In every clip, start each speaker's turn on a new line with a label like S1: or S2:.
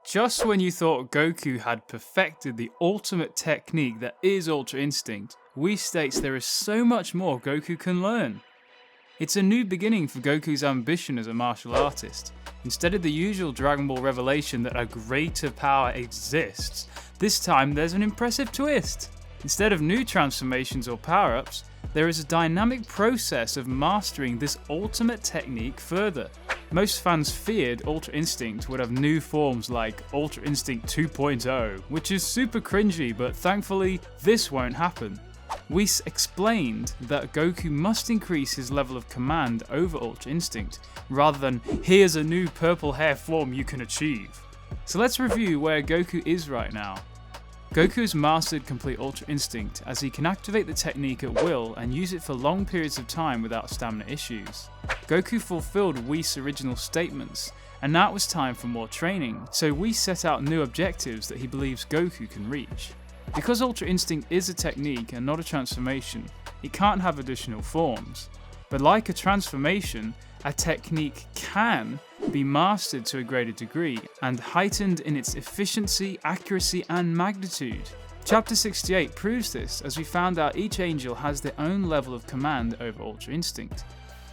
S1: Just when you thought Goku had perfected the ultimate technique that is Ultra Instinct, Whis states there is so much more Goku can learn. It's a new beginning for Goku's ambition as a martial artist. Instead of the usual Dragon Ball revelation that a greater power exists, this time there's an impressive twist. Instead of new transformations or power-ups, there is a dynamic process of mastering this ultimate technique further. Most fans feared Ultra Instinct would have new forms like Ultra Instinct 2.0, which is super cringy, but thankfully this won't happen. Whis explained that Goku must increase his level of command over Ultra Instinct, rather than here's a new purple hair form you can achieve. So let's review where Goku is right now. Goku has mastered complete Ultra Instinct as he can activate the technique at will and use it for long periods of time without stamina issues. Goku fulfilled Whis' original statements, and now it was time for more training, so Whis set out new objectives that he believes Goku can reach. Because Ultra Instinct is a technique and not a transformation, it can't have additional forms. But like a transformation, a technique can be mastered to a greater degree and heightened in its efficiency, accuracy, and magnitude. Chapter 68 proves this, as we found out each angel has their own level of command over Ultra Instinct.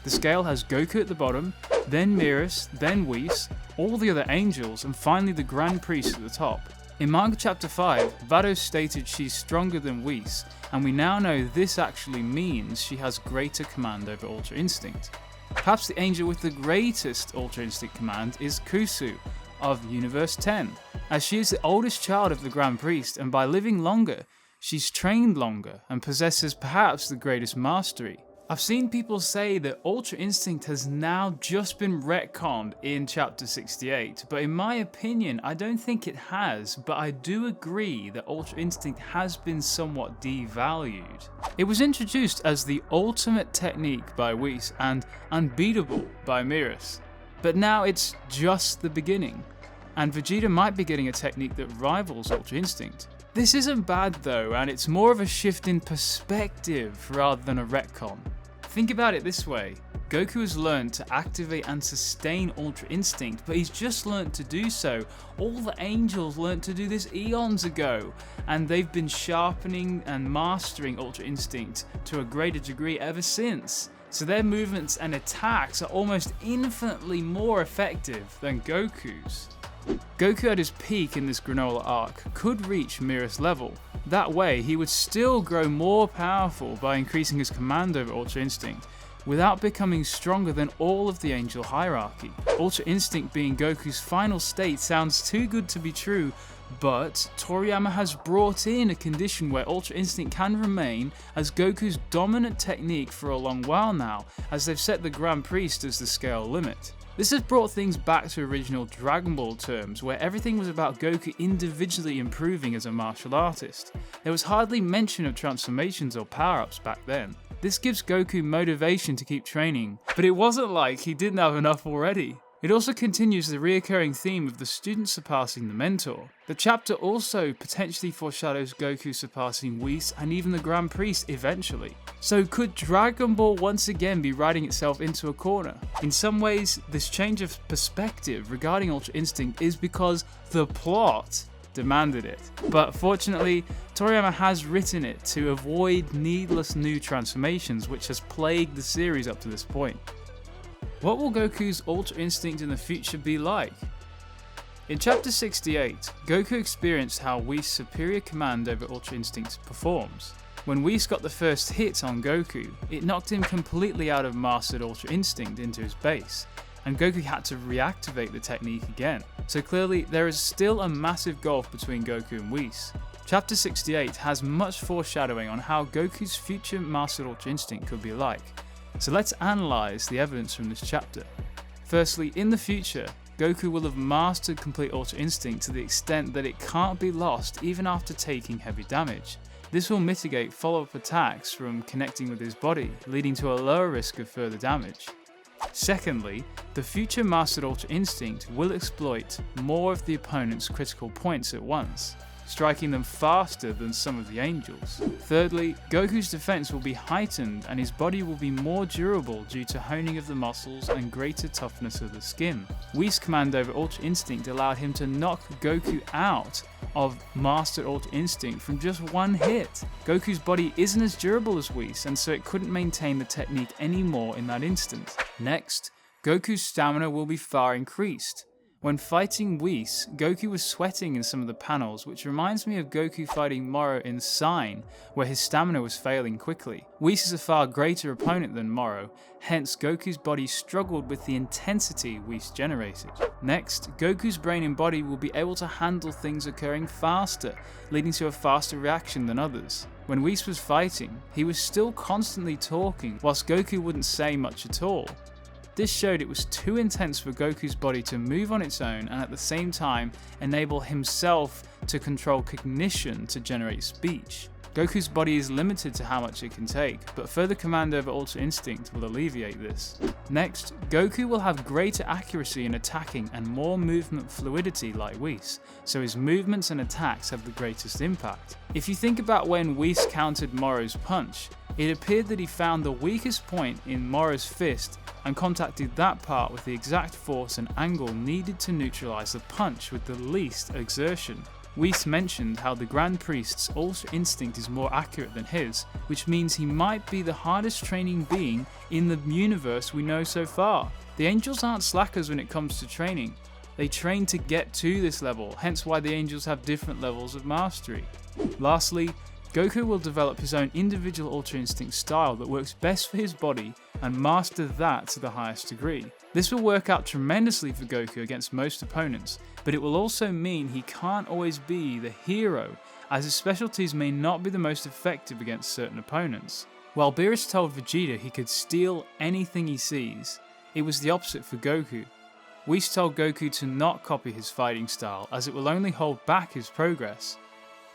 S1: The scale has Goku at the bottom, then Myrus, then Whis, all the other angels, and finally the Grand Priest at the top. In Manga Chapter 5, Vados stated she's stronger than Whis, and we now know this actually means she has greater command over Ultra Instinct. Perhaps the angel with the greatest Ultra Instinct command is Kusu of Universe 10, as she is the oldest child of the Grand Priest, and by living longer, she's trained longer and possesses perhaps the greatest mastery. I've seen people say that Ultra Instinct has now just been retconned in Chapter 68, but in my opinion, I don't think it has, but I do agree that Ultra Instinct has been somewhat devalued. It was introduced as the ultimate technique by Whis and unbeatable by Myrus, but now it's just the beginning, and Vegeta might be getting a technique that rivals Ultra Instinct. This isn't bad though, and it's more of a shift in perspective rather than a retcon. Think about it this way, Goku has learned to activate and sustain Ultra Instinct, but he's just learned to do so. All the angels learned to do this eons ago, and they've been sharpening and mastering Ultra Instinct to a greater degree ever since. So their movements and attacks are almost infinitely more effective than Goku's. Goku at his peak in this Granola arc could reach Myrus level. That way, he would still grow more powerful by increasing his command over Ultra Instinct, without becoming stronger than all of the angel hierarchy. Ultra Instinct being Goku's final state sounds too good to be true, but Toriyama has brought in a condition where Ultra Instinct can remain as Goku's dominant technique for a long while now, as they've set the Grand Priest as the scale limit. This has brought things back to original Dragon Ball terms, where everything was about Goku individually improving as a martial artist. There was hardly mention of transformations or power-ups back then. This gives Goku motivation to keep training, but it wasn't like he didn't have enough already. It also continues the reoccurring theme of the student surpassing the mentor. The chapter also potentially foreshadows Goku surpassing Whis and even the Grand Priest eventually. So could Dragon Ball once again be riding itself into a corner? In some ways, this change of perspective regarding Ultra Instinct is because the plot demanded it. But fortunately, Toriyama has written it to avoid needless new transformations, which has plagued the series up to this point. What will Goku's Ultra Instinct in the future be like? In Chapter 68, Goku experienced how Whis' superior command over Ultra Instinct performs. When Whis got the first hit on Goku, it knocked him completely out of mastered Ultra Instinct into his base, and Goku had to reactivate the technique again. So clearly, there is still a massive gulf between Goku and Whis. Chapter 68 has much foreshadowing on how Goku's future mastered Ultra Instinct could be like. So let's analyse the evidence from this chapter. Firstly, in the future, Goku will have mastered complete Ultra Instinct to the extent that it can't be lost even after taking heavy damage. This will mitigate follow-up attacks from connecting with his body, leading to a lower risk of further damage. Secondly, the future mastered Ultra Instinct will exploit more of the opponent's critical points at once. striking them faster than some of the angels. Thirdly, Goku's defense will be heightened and his body will be more durable due to honing of the muscles and greater toughness of the skin. Whis' command over Ultra Instinct allowed him to knock Goku out of Master Ultra Instinct from just one hit. Goku's body isn't as durable as Whis, and so it couldn't maintain the technique anymore in that instant. Next, Goku's stamina will be far increased. When fighting Whis, Goku was sweating in some of the panels, which reminds me of Goku fighting Moro in Sign, where his stamina was failing quickly. Whis is a far greater opponent than Moro, hence Goku's body struggled with the intensity Whis generated. Next, Goku's brain and body will be able to handle things occurring faster, leading to a faster reaction than others. When Whis was fighting, he was still constantly talking, whilst Goku wouldn't say much at all. This showed it was too intense for Goku's body to move on its own and at the same time enable himself to control cognition to generate speech. Goku's body is limited to how much it can take, but further command over Ultra Instinct will alleviate this. Next, Goku will have greater accuracy in attacking and more movement fluidity like Whis, so his movements and attacks have the greatest impact. If you think about when Whis countered Moro's punch, it appeared that he found the weakest point in Moro's fist and contacted that part with the exact force and angle needed to neutralize the punch with the least exertion. Whis mentioned how the Grand Priest's Ultra Instinct is more accurate than his, which means he might be the hardest training being in the universe we know so far. The angels aren't slackers when it comes to training. They train to get to this level, hence why the angels have different levels of mastery. Lastly, Goku will develop his own individual Ultra Instinct style that works best for his body and master that to the highest degree. This will work out tremendously for Goku against most opponents, but it will also mean he can't always be the hero, as his specialties may not be the most effective against certain opponents. While Beerus told Vegeta he could steal anything he sees, it was the opposite for Goku. Whis told Goku to not copy his fighting style, as it will only hold back his progress.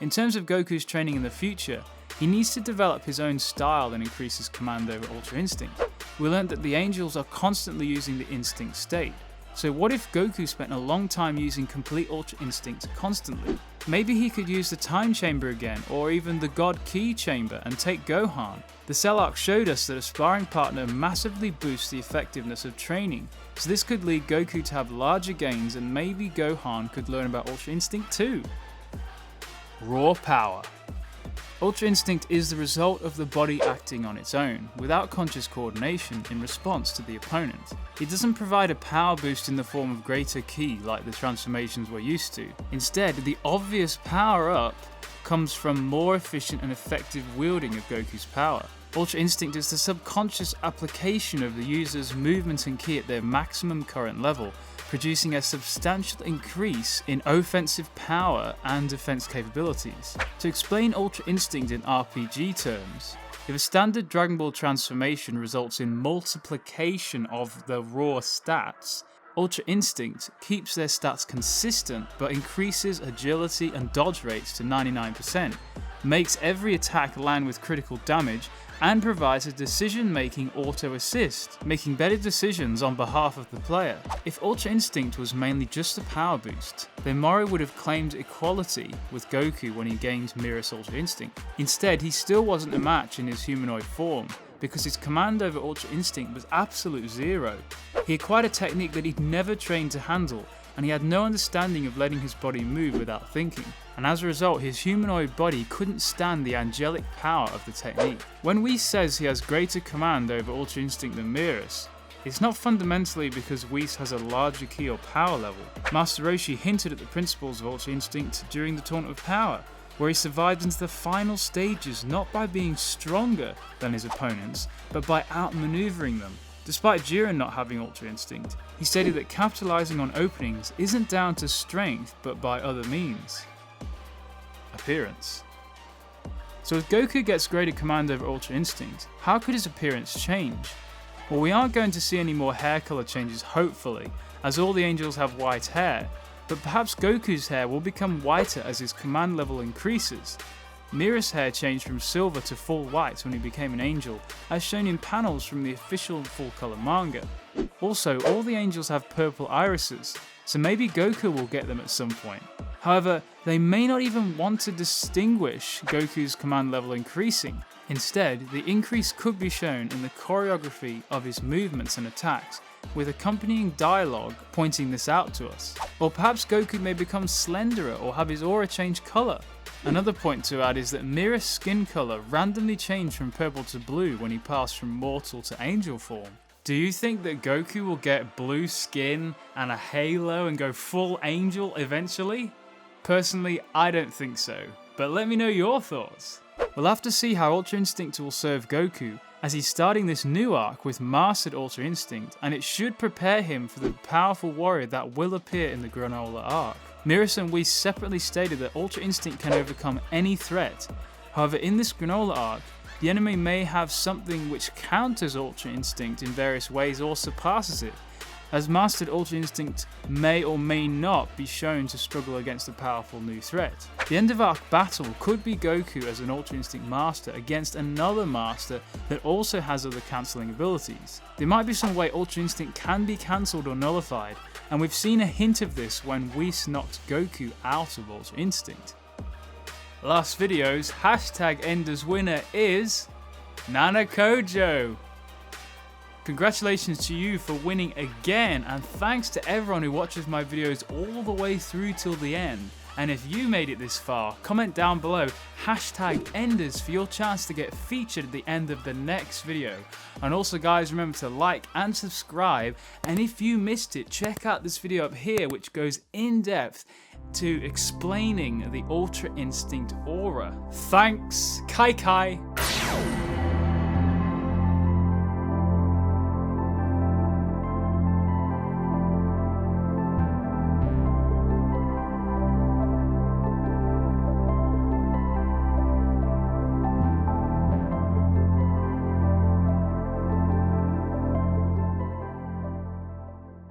S1: In terms of Goku's training in the future, he needs to develop his own style and increase his command over Ultra Instinct. We learned that the angels are constantly using the instinct state. So what if Goku spent a long time using complete Ultra Instinct constantly? Maybe he could use the Time Chamber again, or even the God Ki Chamber and take Gohan. The Cell arc showed us that a sparring partner massively boosts the effectiveness of training, so this could lead Goku to have larger gains and maybe Gohan could learn about Ultra Instinct too. Raw power. Ultra Instinct is the result of the body acting on its own, without conscious coordination in response to the opponent. It doesn't provide a power boost in the form of greater ki like the transformations we're used to. Instead, the obvious power up comes from more efficient and effective wielding of Goku's power. Ultra Instinct is the subconscious application of the user's movement and ki at their maximum current level, producing a substantial increase in offensive power and defense capabilities. To explain Ultra Instinct in RPG terms, if a standard Dragon Ball transformation results in multiplication of the raw stats, Ultra Instinct keeps their stats consistent but increases agility and dodge rates to 99%, makes every attack land with critical damage, and provides a decision-making auto-assist, making better decisions on behalf of the player. If Ultra Instinct was mainly just a power boost, then Moro would have claimed equality with Goku when he gained Mirror's Ultra Instinct. Instead, he still wasn't a match in his humanoid form, because his command over Ultra Instinct was absolute zero. He acquired a technique that he'd never trained to handle, and he had no understanding of letting his body move without thinking, and as a result his humanoid body couldn't stand the angelic power of the technique. When Whis says he has greater command over Ultra Instinct than Mirror's, it's not fundamentally because Whis has a larger ki or power level. Master Roshi hinted at the principles of Ultra Instinct during the Tournament of Power, where he survived into the final stages not by being stronger than his opponents, but by outmaneuvering them. Despite Jiren not having Ultra Instinct, he stated that capitalizing on openings isn't down to strength but by other means. Appearance. So if Goku gets greater command over Ultra Instinct, how could his appearance change? Well, we aren't going to see any more hair color changes hopefully, as all the angels have white hair, but perhaps Goku's hair will become whiter as his command level increases. Mirror's hair changed from silver to full white when he became an angel, as shown in panels from the official full color manga. Also, all the angels have purple irises, so maybe Goku will get them at some point. However, they may not even want to distinguish Goku's command level increasing. Instead, the increase could be shown in the choreography of his movements and attacks, with accompanying dialogue pointing this out to us. Or perhaps Goku may become slenderer or have his aura change colour. Another point to add is that Mira's skin colour randomly changed from purple to blue when he passed from mortal to angel form. Do you think that Goku will get blue skin and a halo and go full angel eventually? Personally, I don't think so, but let me know your thoughts. We'll have to see how Ultra Instinct will serve Goku, as he's starting this new arc with Mastered Ultra Instinct, and it should prepare him for the powerful warrior that will appear in the Granola arc. Miras and Whis separately stated that Ultra Instinct can overcome any threat. However, in this Granola arc, the enemy may have something which counters Ultra Instinct in various ways or surpasses it, as Mastered Ultra Instinct may or may not be shown to struggle against a powerful new threat. The end of arc battle could be Goku as an Ultra Instinct master against another master that also has other cancelling abilities. There might be some way Ultra Instinct can be cancelled or nullified, and we've seen a hint of this when Whis knocked Goku out of Ultra Instinct. Last video's #Ender's winner is Nanakojo. Congratulations to you for winning again, and thanks to everyone who watches my videos all the way through till the end. And if you made it this far, comment down below #Enders for your chance to get featured at the end of the next video. And also guys, remember to like and subscribe, and if you missed it, check out this video up here which goes in depth to explaining the Ultra Instinct aura. Thanks, Kai Kai.